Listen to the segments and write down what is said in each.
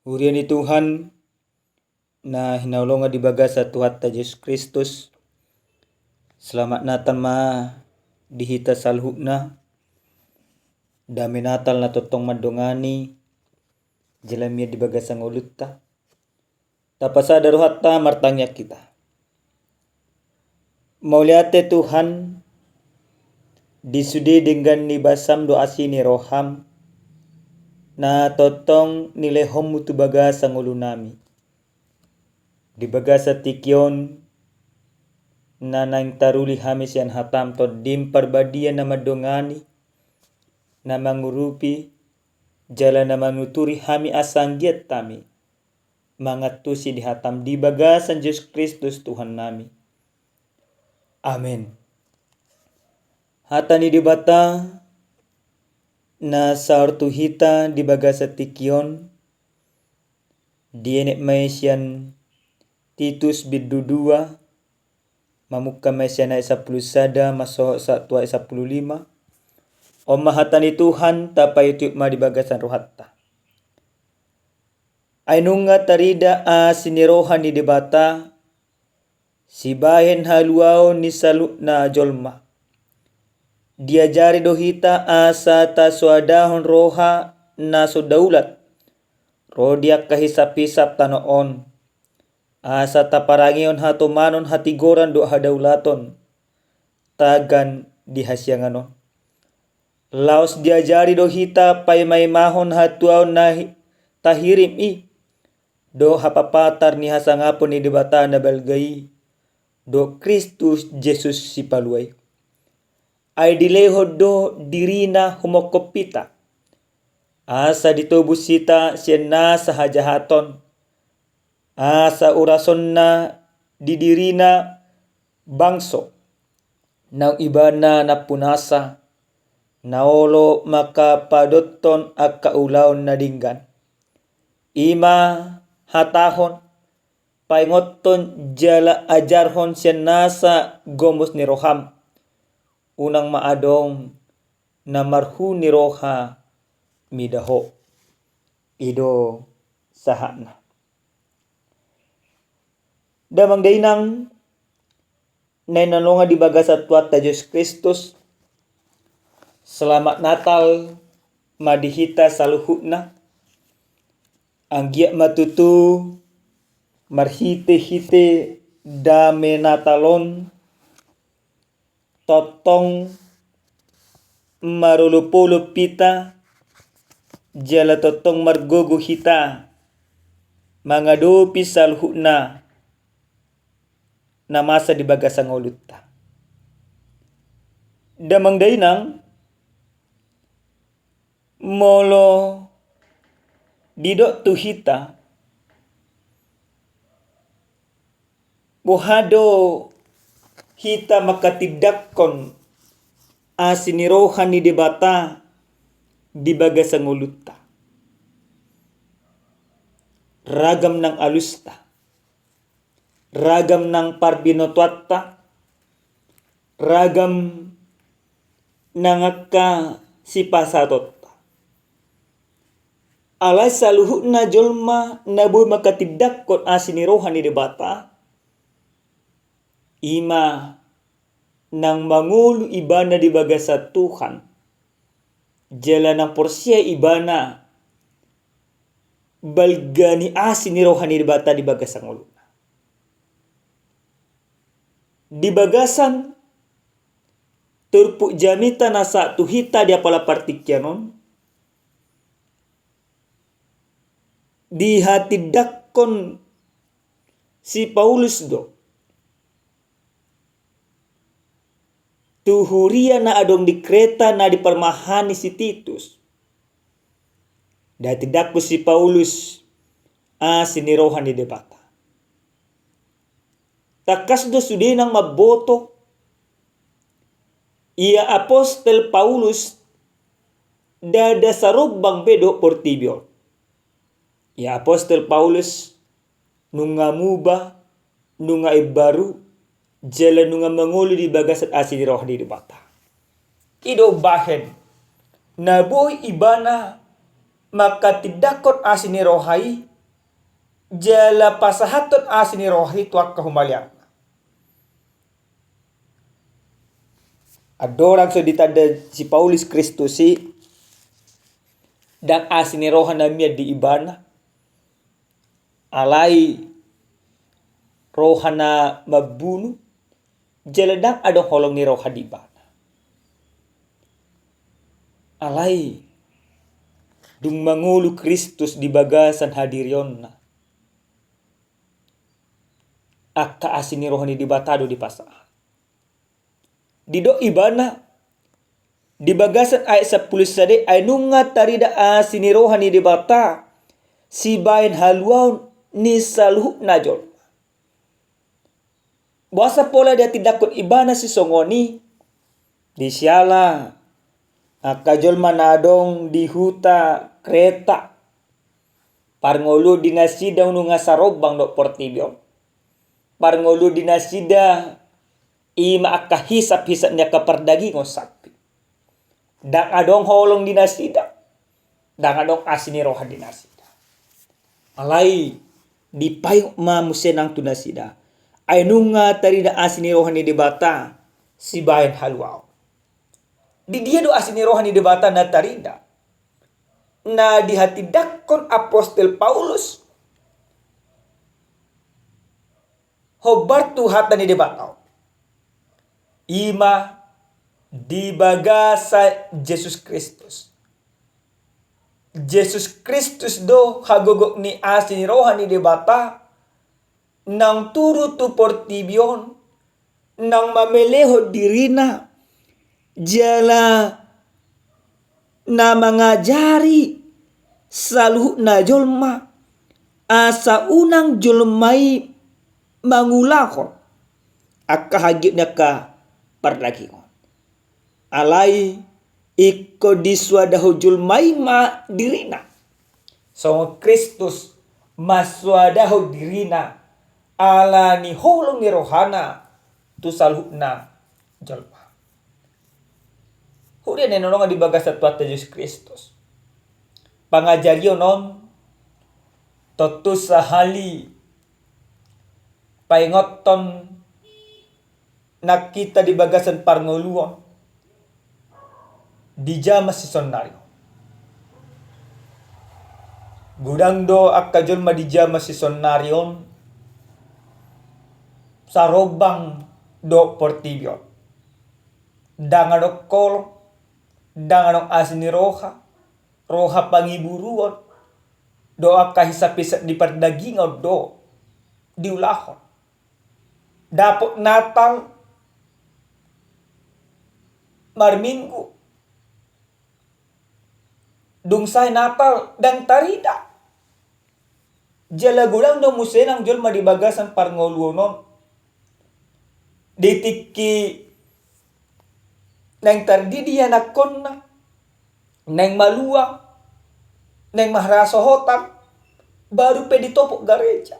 Hurian ni Tuhan na hinaulong nga dibaga sa tuhat ta Yesus Kristus. Selamat Natal ma dihita salhu na. Dami Natal na totong madongani. Jalamia dibaga sa ngulut ta. Tapasa daruhat ta martangya kita. Mauliate Tuhan disudi dengan ni basam doa sini roham na totong nilehom mutu baga sa ngulu nami. Dibaga sa tikyon na nang taruli hamis yan hatam to dim parbadian na madongani na mangurupi jala na manuturi hami asanggiat tami mangatusi di hatam dibaga sa Yesus Kristus Tuhan nami. Amen. Hata ni dibata na sa ortuhita dibaga sa tikyon dienek maisian Titus bidudua mamuka maisian na 10 sada masoho sa tua 15 o mahata ni Tuhan tapay tiup ma dibaga sa rohatta. Ay nunga tarida a sinirohan ni dibata si bahen haluao ni salu na jolma. Diajari dohita asa ta suadahon roha na sudaulat. Rodiak kahisap-hisap tanoon. Asa taparangion hatumanon hatigoran do hadaulaton. Tagan dihasyanganon. Laos diajari dohita pay may mahon hatuaw na tahirim i. Do hapapatar ni hasangapon ni dibata na balgai. Do Kristus Jesus si paluay. Ay dileho do dirina humokopita. Asa ditubusita siya na sa hajahaton. Asa urason na didirina bangso. Nang iba na napunasa. Naolo makapadoton at kaulaw na dinggan. Ima hatahon. Paingoton jala ajarhon siya nasa gomos ni roham. Unang maadong na marhu ni roha midaho. Ido sahana. Damang dainang nainanonga dibaga sa tuat ta Yesus Kristus. Selamat Natal madihita saluhutna. Anggiak matutu marhite-hite dame natalon. Totong marulupulo pita jala totong margogo hita mangadopi salhuna na masa dibaga sa ngolutta. Damang dainang molo didok tuhita buhado hita makatidakkon asinirohan ni debata dibaga sa ngulutta. Ragam ng alusta. Ragam ng parbinotwatta. Ragam ng akka sipasatotta. Alay sa luhut na jolma na buhay makatidakkon asinirohan ni debata. Ima nang mangulu ibana dibaga sa Tuhan. Jala ng porsya ibana balgani asin ni rohani dibata dibaga sa ngulo. Dibagasan turpu jamita nasa tuhita dia pala partikyanon. Di hati dakkon si Paulus do. Tuhuria na adong di Kreta na dipermahani si Titus. Dati dakko si Paulus sinirohan ni debata. Takas do sudinang maboto. Ia Apostel Paulus dada sarubang bedo portibio. Ia Apostel Paulus nunga muba nunga ibaru jala nunga mangulu di bagasat asin roh di debata. Ido bahen na boy ibana makatidakot asin ni rohai jala pasahaton asini rohi tuak kahumalian. Adorang so ditanda si Paulus Kristusi dan asini rohana mia di ibana alai rohana mabunuh jaladang adong holong ni roha di ibana alai dung mangulu Kristus di bagasan hadirionna akka asini rohani di batado di pasah dido ibana di bagasan ayat 10 sade ay nunga tarida asini rohani di bata si bain haluaun ni saluh najol Buasa pola dia tidak kun ibana si songoni di siala akajol manadong di huta kereta parngolu di ngasida ununga sarobang dok portibio parngolu di nasida ima akka hisap-hisap niya kapardagi ng sapi dang adong holong di nasida dang adong asini roha di nasida alay di payong mamusenang tu nasida ay nunga tarida asini rohani di bata si bayan halwao. Di dia do asini rohani di bata na tarida na dihatidakon Apostel Paulus hobartu hatani di bata ima di bagasa Jesus Kristus. Jesus Kristus do hagogok ni asini rohani di bata nang turu tu portibion nang mameleho dirina jala na mangajari saluh na jolma asa unang jolmai mangulakon akka hagit na ka parlakikon alay iko diswadaho jolmai ma dirina so Kristus maswadaho dirina ala ni holong ni rohana tu salhuna jalma. Hudian nenonong di bagasat tuata Yesus Kristus. Pangajaryo non totus sahali paingoton nakita di bagasan parngoluon di jama si sonnario. Gudang do akkajolma di jama si sonnarion sarobang do portibio dangadok kolong dangadok asini roha pangiburuon do akka hisap-hisap di perdagingan do diulahon dapot Natal marminggu dungsay Natal dan tarida jala gulang do musenang jolma di bagasan parngoluonon ditiki neng tardidi anakon na neng malua neng mahrasohotan baru peditopok gareja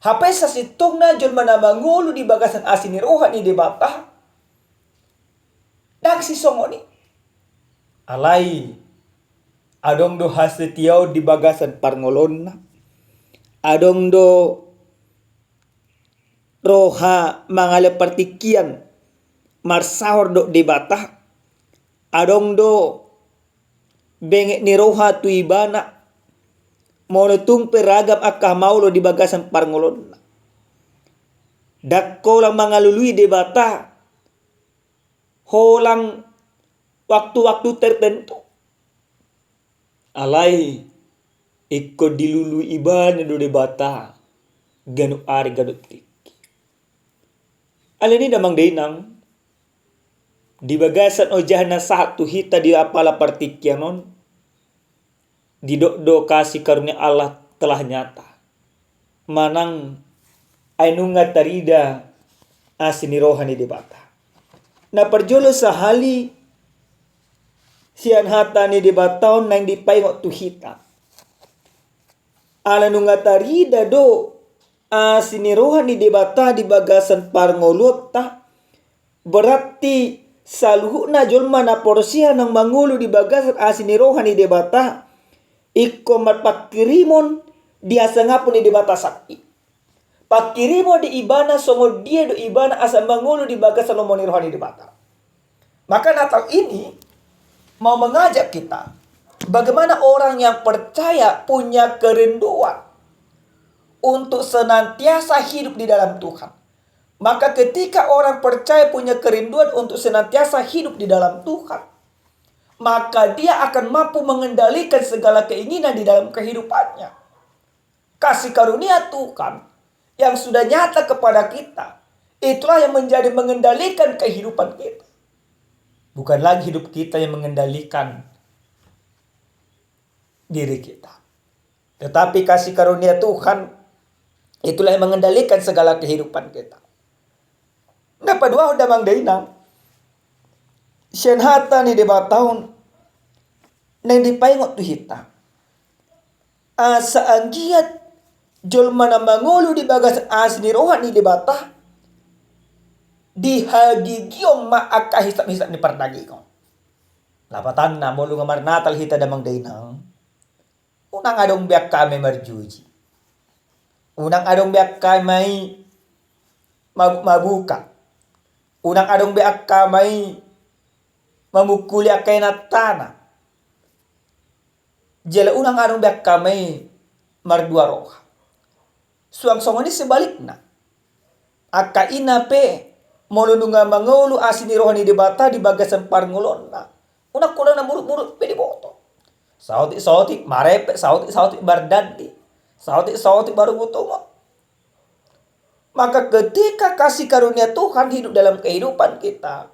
hapay sa sitong na jol manamangulu di bagasan asini rohani di bata nagsisongoni alay adong do hasetiaw di bagasan parngolon na adong do roha mangale partikian marsahor do debata adong do bengek ni roha tu ibana monotung peragam akka maulo di bagasan parngolon dakko lang mangalului debata holang waktu-waktu tertentu alay ikko dilulu ibana do debata ganu ari ganu tik alini damang dinang di bagasan ojah na satu hita di apala partikyanon di do kasih karunia Allah telah nyata manang ainunga tarida asini rohani di bata na perjolo sahali sian hatani di bataon nang dipaingot tu hita ala nunga tarida do asini rohani di bata di bagasan parngolot ta berarti saluhuna jolma na porsihan ng mangulu di bagasan asini rohani di bata Iko matpakirimon dia sangapun di batasapi. Pakirimo di ibana songo dia do ibana asa mangulu di bagas salomoni rohani di bata. Maka Natal ini mau mengajak kita bagaimana orang yang percaya punya kerinduan untuk senantiasa hidup di dalam Tuhan. Maka ketika orang percaya punya kerinduan untuk senantiasa hidup di dalam Tuhan, maka dia akan mampu mengendalikan segala keinginan di dalam kehidupannya. Kasih karunia Tuhan yang sudah nyata kepada kita, itulah yang menjadi mengendalikan kehidupan kita. Bukan lagi hidup kita yang mengendalikan diri kita. Tetapi kasih karunia Tuhan, itulah yang mengendalikan segala kehidupan kita. Napadua udah mangdainang. Syenhata ni debatahun nang dipaingot tu hita. Asa anggiat jol mana mangulu di bagas asni rohani di bata dihagigiom maaka hisap-hisap ni pardagi ko. Lapatan na mulu ngamar natal hita damang dainang. Unang adong biak kami marjuji. Unang adong biak kami mabuka. Unang adong biak kami mamukuli akay na tanah. Jala unang adong biak kami mardua roha. Suang-suang ini sebaliknya. Aka inape molununga mangulu asini rohani di bata di bagasan parngulon na. Unak kulang na muruk-muruk pe di boto. Sauti marepe, sauti bardandi. Sauti baru utama. Maka ketika kasih karunia Tuhan hidup dalam kehidupan kita,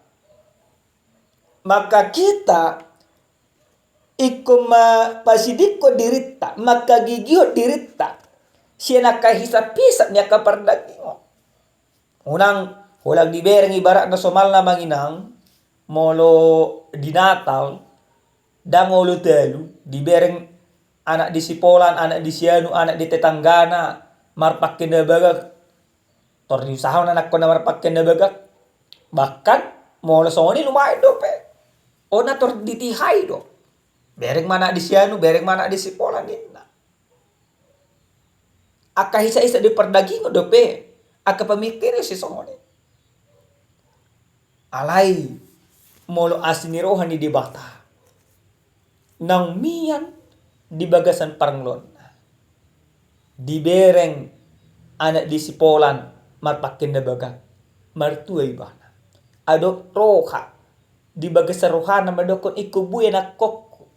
maka kita ikuma pasidiko dirita, maka gigio dirita. Siya nakahisap-hisap niya kapardaging. Unang hulag dibereng ibarat na somal na manginang, molo di Natal, dangolo telu, dibereng anak di Sipolan, anak di Sianu, anak di Tetanggana, marpakin na bagak. Torni usahaw na anak ko na marpakin na bagak. Bahkan, molo soni lumayan do pe. O na tor ditihay do. Bereng mana di Sianu, bereng mana di Sipolan din na. Aka hisa-hisa di pardaging do pe. Aka pamikir si songone. Alay molo asini rohani di bata. Nang miyan di bagasan parnglon. Di bereng anak di Sipolan marpakin na baga. Martuay bana. Ado roha di bagasan rohana madokon ikubuya na kokko.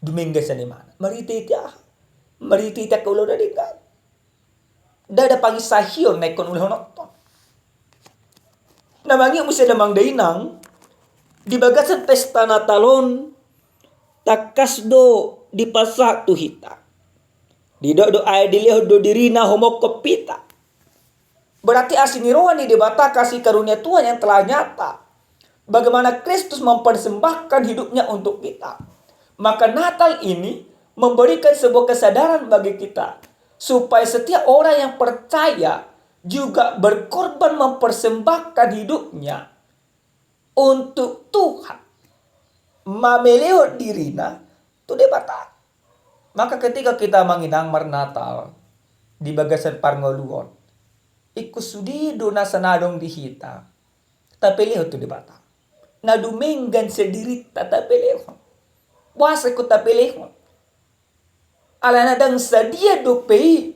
Dumingga sa ni mana. Maritita ka ulo na di ka. Dada pangisahiyon na ikon ulo nokton. Namangi mo siya namang dainang. Di bagasan pesta na talon. Takas do di pasak tu hita. Di do ay diliho do dirina homokopita. Berarti asini rohani di bata kasih karunia Tuhan yang telah nyata. Bagaimana Kristus mempersembahkan hidupnya untuk kita. Maka Natal ini memberikan sebuah kesadaran bagi kita. Supaya setiap orang yang percaya juga berkorban mempersembahkan hidupnya untuk Tuhan. Mameleo dirina tu debata. Maka ketika kita menginang Natal di bagasan parngoluon, iku sudido na sanadong dihita. Tapeleho tu debata. Nadumenggan sedirita tapeleho. Wasa ko tapeleho. Alana dang sadia dopei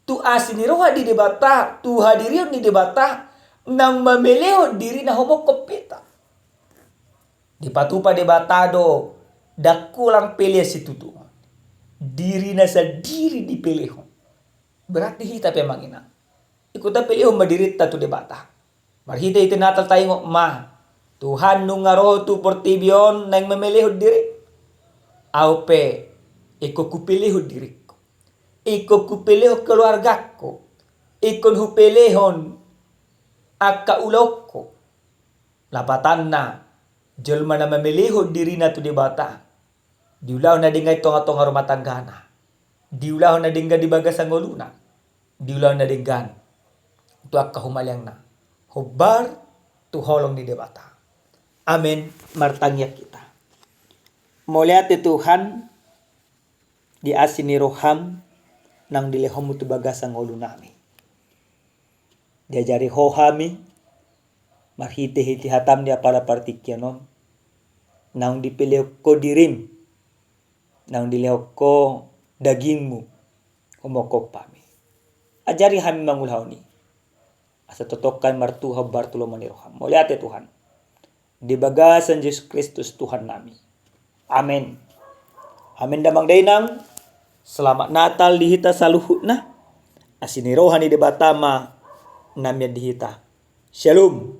tu asini roha di debata, tu hadirion di debata, nang mameleo diri na homokopita. Di patupa debatado, dakulang pilih situ tu. Diri na sa diri di peleho. Berarti hita pe mangina. Ikuta peleho madirita tu debata. Marhita itu Natal tayo ma. Tuhan nung ngaroho tu portibion nang mameleho diri. Aupe. Iko kupilihon diriku. Iko kupilihon keluargaku. Ikon hupilihon akaulokko. Lapatan na. Jelma na mamilihon diri na to di bata. Diulaw na dingay tonga-tonga rumah tanggana. Diulaw na dingga di bagas ang uluna. Diulaw na dinggan. Ito akka humalyang na. Hubar tu holong ni debata. Amen. Martangyak kita. Moliate Tuhan di asini roham nang dilehom tu bagasang ulu nami. Diajari hohami marhiti-hiti hatam dia para partikianom nang dipilih ko dirim nang dilehok ko dagingmu homoko pami. Ajari hami mangulhauni asa totokan martuha Bartolomeo roham. Moliate Tuhan di bagasan Yesus Kristus Tuhan nami. Amin. Amin damang dainang. Selamat Natal dihita saluhutna. Asini rohani debatama namya dihita. Shalom.